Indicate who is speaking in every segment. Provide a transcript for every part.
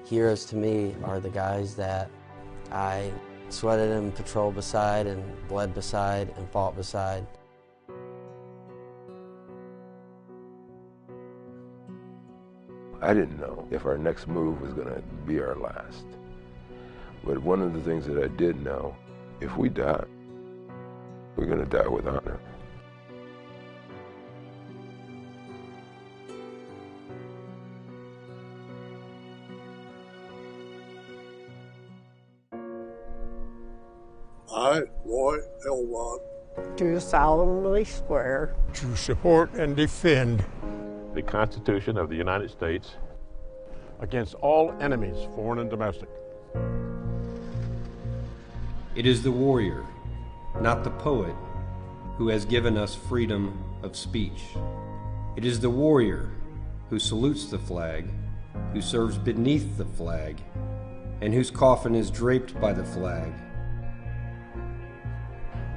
Speaker 1: Heroes to me are the guys that I sweated and patrolled beside and bled beside and fought beside.
Speaker 2: I didn't know if our next move was going to be our last. But one of the things that I did know, if we die, we're going to die with honor.
Speaker 3: I, Roy Elrod,
Speaker 4: do solemnly swear
Speaker 5: to support and defend
Speaker 6: the Constitution of the United States
Speaker 5: against all enemies, foreign and domestic.
Speaker 7: It is the warrior, not the poet, who has given us freedom of speech. It is the warrior who salutes the flag, who serves beneath the flag, and whose coffin is draped by the flag.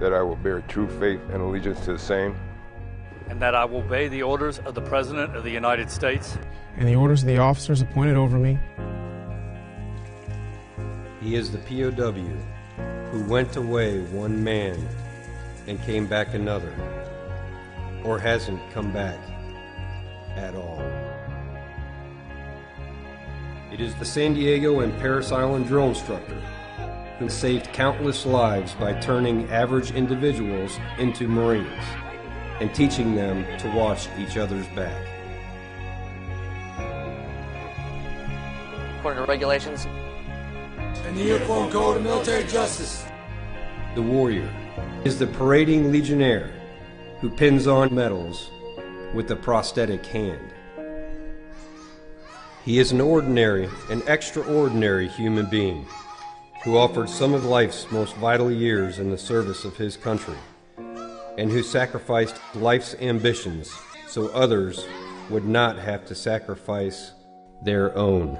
Speaker 2: That I will bear true faith and allegiance to the same.
Speaker 8: And that I will obey the orders of the President of the United States.
Speaker 9: And the orders of the officers appointed over me.
Speaker 7: He is the POW who went away one man and came back another, or hasn't come back at all. It is the San Diego and Parris Island drill instructor who saved countless lives by turning average individuals into Marines and teaching them to watch each other's back.
Speaker 10: According to regulations
Speaker 11: and the Uniform Code of Military Justice.
Speaker 7: The warrior is the parading legionnaire who pins on medals with a prosthetic hand. He is an ordinary and extraordinary human being who offered some of life's most vital years in the service of his country, and who sacrificed life's ambitions so others would not have to sacrifice their own.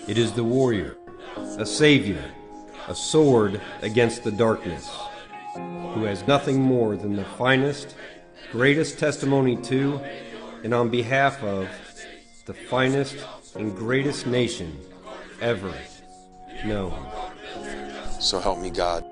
Speaker 7: It is the warrior, a savior, a sword against the darkness, who has nothing more than the finest, greatest testimony to, and on behalf of, the finest and greatest nation ever known.
Speaker 12: So help me God.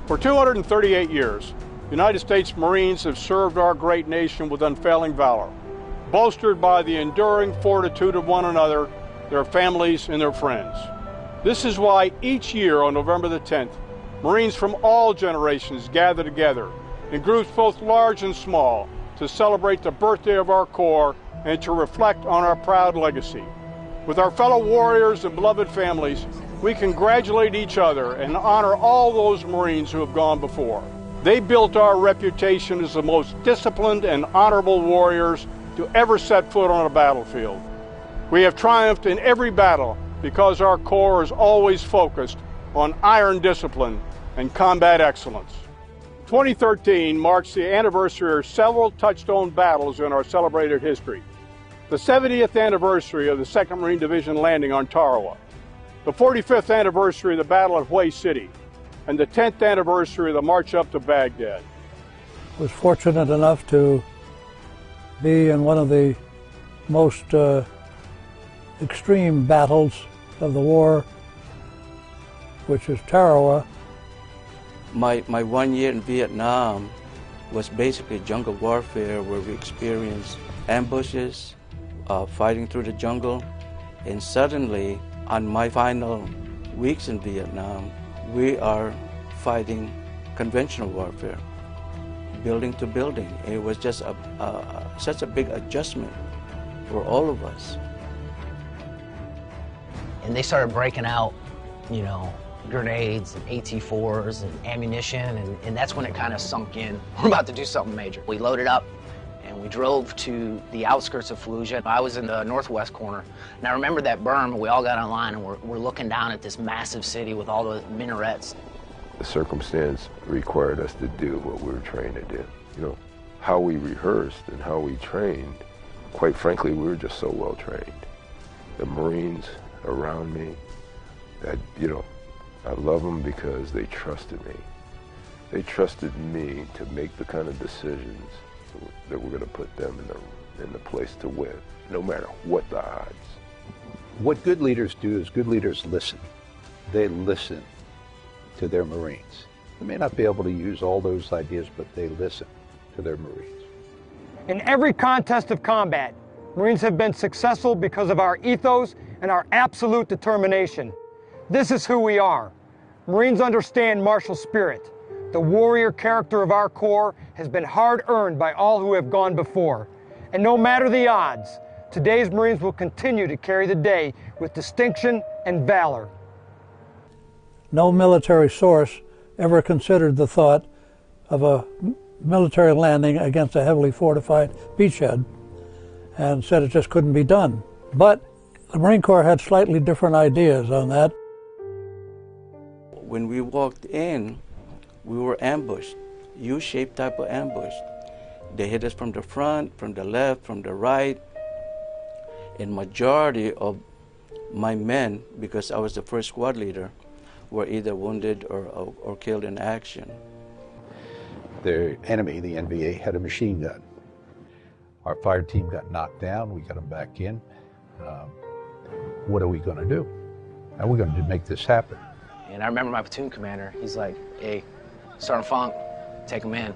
Speaker 5: For 238 years, United States Marines have served our great nation with unfailing valor, bolstered by the enduring fortitude of one another, their families, and their friends. This is why each year on November the 10th, Marines from all generations gather together in groups both large and small to celebrate the birthday of our Corps and to reflect on our proud legacy. With our fellow warriors and beloved families, we congratulate each other and honor all those Marines who have gone before. They built our reputation as the most disciplined and honorable warriors to ever set foot on a battlefield. We have triumphed in every battle because our Corps is always focused on iron discipline and combat excellence. 2013 marks the anniversary of several touchstone battles in our celebrated history. The 70th anniversary of the 2nd Marine Division landing on Tarawa, the 45th anniversary of the Battle at Hue City, and the 10th anniversary of the March up to Baghdad.
Speaker 13: I was fortunate enough to be in one of the most extreme battles of the war, which is Tarawa.
Speaker 1: My 1 year in Vietnam was basically jungle warfare, where we experienced ambushes, fighting through the jungle, and suddenly on my final weeks in Vietnam, we are fighting conventional warfare, building to building. It was just such a big adjustment for all of us.
Speaker 10: and they started breaking out, you know, grenades and AT-4s and ammunition, and that's when it kind of sunk in. We're about to do something major. We loaded up and we drove to the outskirts of Fallujah. I was in the northwest corner, and I remember that berm. We all got in line, and we're looking down at this massive city with all the minarets.
Speaker 2: The circumstance required us to do what we were trained to do. You know, how we rehearsed and how we trained, quite frankly, we were just so well trained. the Marines around me, that, you know, I love them because they trusted me. They trusted me to make the kind of decisions that were going to put them in the place to win, no matter what the odds.
Speaker 14: What good leaders do is good leaders listen. They listen to their Marines. They may not be able to use all those ideas, but they listen to their Marines.
Speaker 15: In every contest of combat, Marines have been successful because of our ethos and our absolute determination. This is who we are. Marines understand martial spirit. The warrior character of our Corps has been hard-earned by all who have gone before. And no matter the odds, today's Marines will continue to carry the day with distinction and valor.
Speaker 13: No military source ever considered the thought of a military landing against a heavily fortified beachhead and said it just couldn't be done. But the Marine Corps had slightly different ideas on that.
Speaker 1: When we walked in, we were ambushed, U-shaped type of ambush. They hit us from the front, from the left, from the right. And majority of my men, because I was the first squad leader, were either wounded or killed in action.
Speaker 14: The enemy, the NVA, had a machine gun. Our fire team got knocked down. We got them back in. What are we going to do? How are we going to make this happen?
Speaker 10: And I remember my platoon commander, he's like, hey, Sergeant Funk, take him in.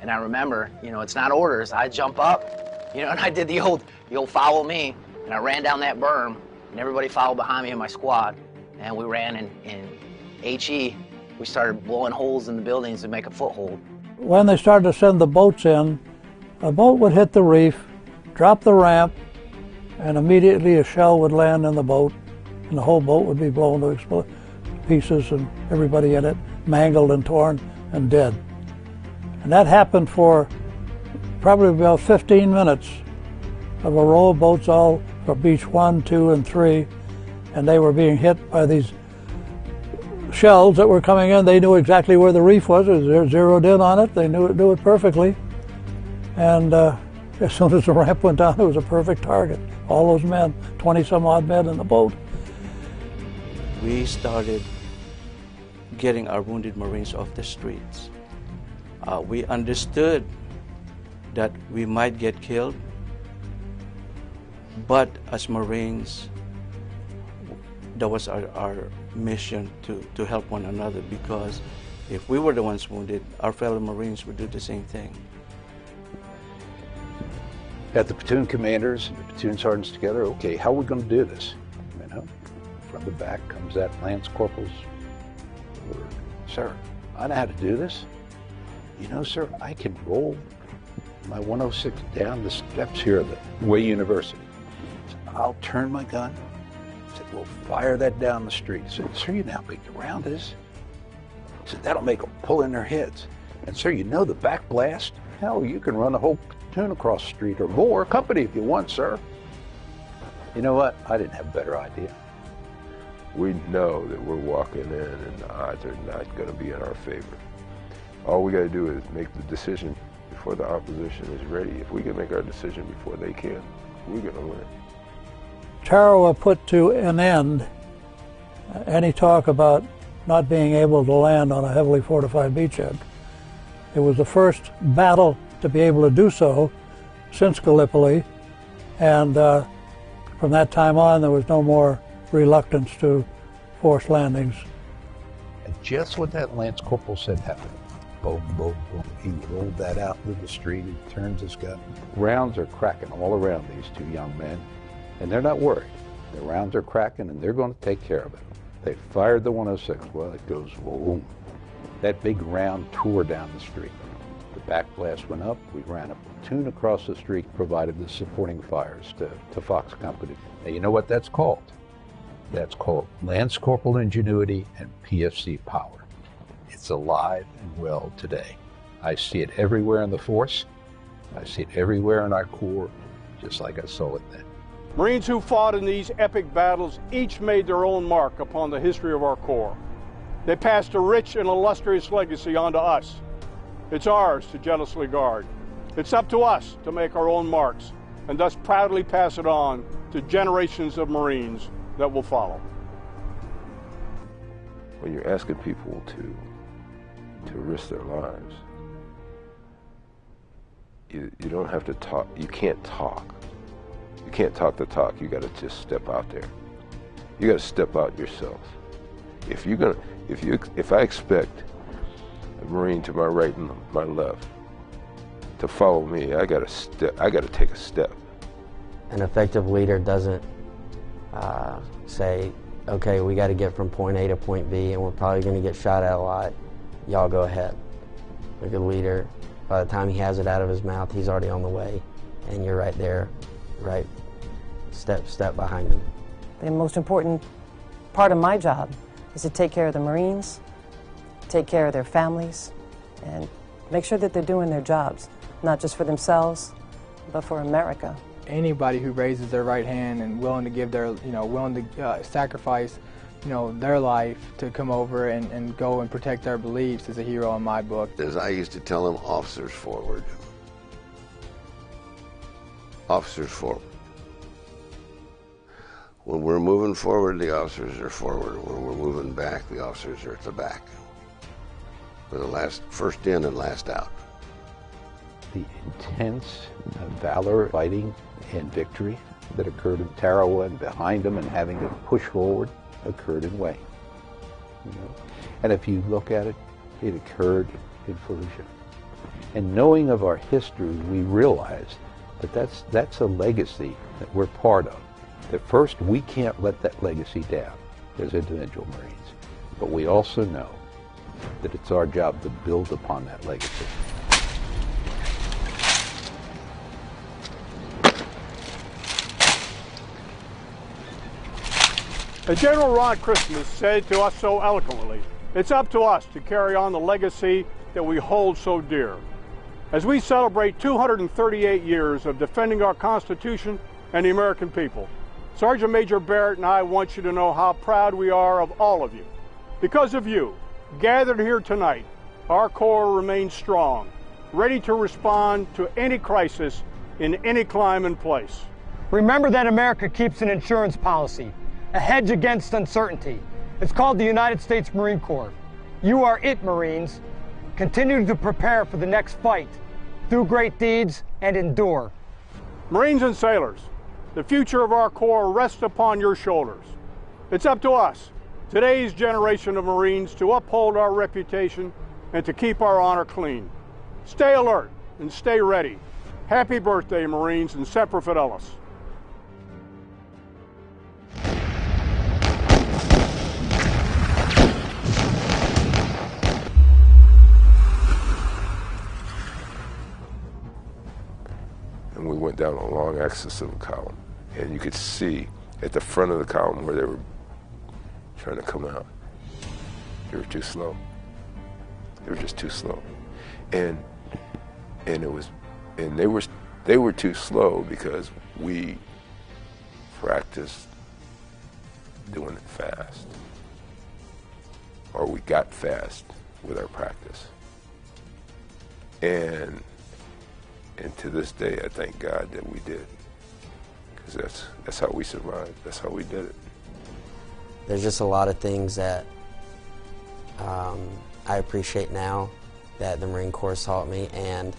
Speaker 10: And I remember, you know, it's not orders. I jump up, you know, and I did the old follow me, and I ran down that berm, and everybody followed behind me in my squad. And we ran in HE. We started blowing holes in the buildings to make a foothold.
Speaker 13: When they started to send the boats in, a boat would hit the reef, drop the ramp, and immediately a shell would land in the boat, and the whole boat would be blown to pieces, and everybody in it mangled and torn and dead. And that happened for probably about 15 minutes of a row of boats, all from beach 1, 2, and 3, and they were being hit by these shells that were coming in. They knew exactly where the reef was. They were zeroed in on it. They knew it perfectly. And as soon as the ramp went down, it was a perfect target. All those men, 20-some odd men in the boat.
Speaker 1: We started getting our wounded Marines off the streets. We understood that we might get killed, but as Marines, that was our mission to help one another, because if we were the ones wounded, our fellow Marines would do the same thing.
Speaker 14: Got the platoon commanders and the platoon sergeants together. Okay, how are we going to do this? You know, from the back comes that Lance Corporal's word. Sir, I know how to do this. You know, sir, I can roll my 106 down the steps here at the Way University. So I'll turn my gun. I said, we'll fire that down the street. I said, sir, you know how big the round is? He said, that'll make them pull in their heads. And sir, you know the back blast? Hell, you can run a whole platoon across the street or more company if you want, sir. You know what? I didn't have a better idea.
Speaker 2: We know that we're walking in and the odds are not going to be in our favor. All we got to do is make the decision before the opposition is ready. If we can make our decision before they can, we're going to win.
Speaker 13: Tarawa put to an end any talk about not being able to land on a heavily fortified beachhead. It was the first battle to be able to do so since Gallipoli, and from that time on there was no more reluctance to force landings.
Speaker 14: And just what that Lance Corporal said happened. Boom, boom, boom. He rolled that out into the street. He turns his gun. Rounds are cracking all around these two young men, and they're not worried. The rounds are cracking, and they're going to take care of it. They fired the 106. Well, it goes boom. That big round tore down the street. The back blast went up. We ran a platoon across the street, provided the supporting fires to Fox Company. Now, you know what that's called? That's called Lance Corporal ingenuity and PFC power. It's alive and well today. I see it everywhere in the force. I see it everywhere in our Corps, just like I saw it then.
Speaker 5: Marines who fought in these epic battles each made their own mark upon the history of our Corps. They passed a rich and illustrious legacy on to us. It's ours to jealously guard. It's up to us to make our own marks and thus proudly pass it on to generations of Marines that will follow.
Speaker 2: When you're asking people to risk their lives, you don't have to talk. You can't talk. You can't talk the talk. You got to just step out there. You got to step out yourself. If I expect a Marine to my right and my left to follow me, I got to take a step.
Speaker 16: An effective leader doesn't say, okay, we got to get from point A to point B, and we're probably going to get shot at a lot. Y'all go ahead. A good leader, by the time he has it out of his mouth, he's already on the way, and you're right there, right step behind him.
Speaker 17: The most important part of my job is to take care of the Marines, take care of their families, and make sure that they're doing their jobs, not just for themselves, but for America.
Speaker 18: Anybody who raises their right hand and willing to give their, willing to sacrifice, their life to come over and go and protect their beliefs is a hero in my book.
Speaker 19: As I used to tell them, officers forward. Officers forward. When we're moving forward, the officers are forward. When we're moving back, the officers are at the back. We're the first in and last out.
Speaker 14: The intense valor, fighting, and victory that occurred in Tarawa and behind them and having to push forward occurred in Wayne. And if you look at it, it occurred in Fallujah. And knowing of our history, we realize that that's a legacy that we're part of. That first, we can't let that legacy down as individual Marines. But we also know that it's our job to build upon that legacy.
Speaker 5: As General Ron Christmas said to us so eloquently, it's up to us to carry on the legacy that we hold so dear. As we celebrate 238 years of defending our Constitution and the American people, Sergeant Major Barrett and I want you to know how proud we are of all of you. Because of you, gathered here tonight, our Corps remains strong, ready to respond to any crisis in any climate and place.
Speaker 15: Remember that America keeps an insurance policy, a hedge against uncertainty. It's called the United States Marine Corps. You are it, Marines. Continue to prepare for the next fight, do great deeds, and endure.
Speaker 5: Marines and sailors, the future of our Corps rests upon your shoulders. It's up to us, today's generation of Marines, to uphold our reputation and to keep our honor clean. Stay alert and stay ready. Happy birthday, Marines, and Semper Fidelis.
Speaker 2: And we went down a long axis of the column, and you could see at the front of the column where they were trying to come out. They were too slow. They were just too slow, and they were too slow because we practiced doing it fast, or we got fast with our practice, and to this day, I thank God that we did, because that's how we survived. That's how we did it.
Speaker 16: There's just a lot of things that I appreciate now that the Marine Corps taught me, and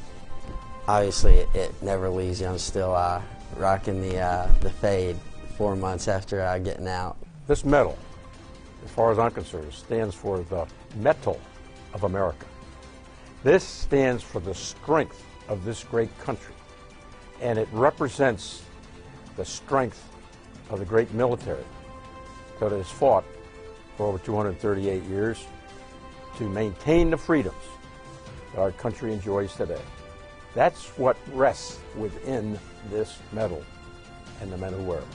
Speaker 16: obviously it never leaves you. I'm still rocking the fade 4 months after getting out.
Speaker 20: This medal, as far as I'm concerned, stands for the metal of America. This stands for the strength of this great country, and it represents the strength of the great military that has fought for over 238 years to maintain the freedoms that our country enjoys today. That's what rests within this medal and the men who wear it.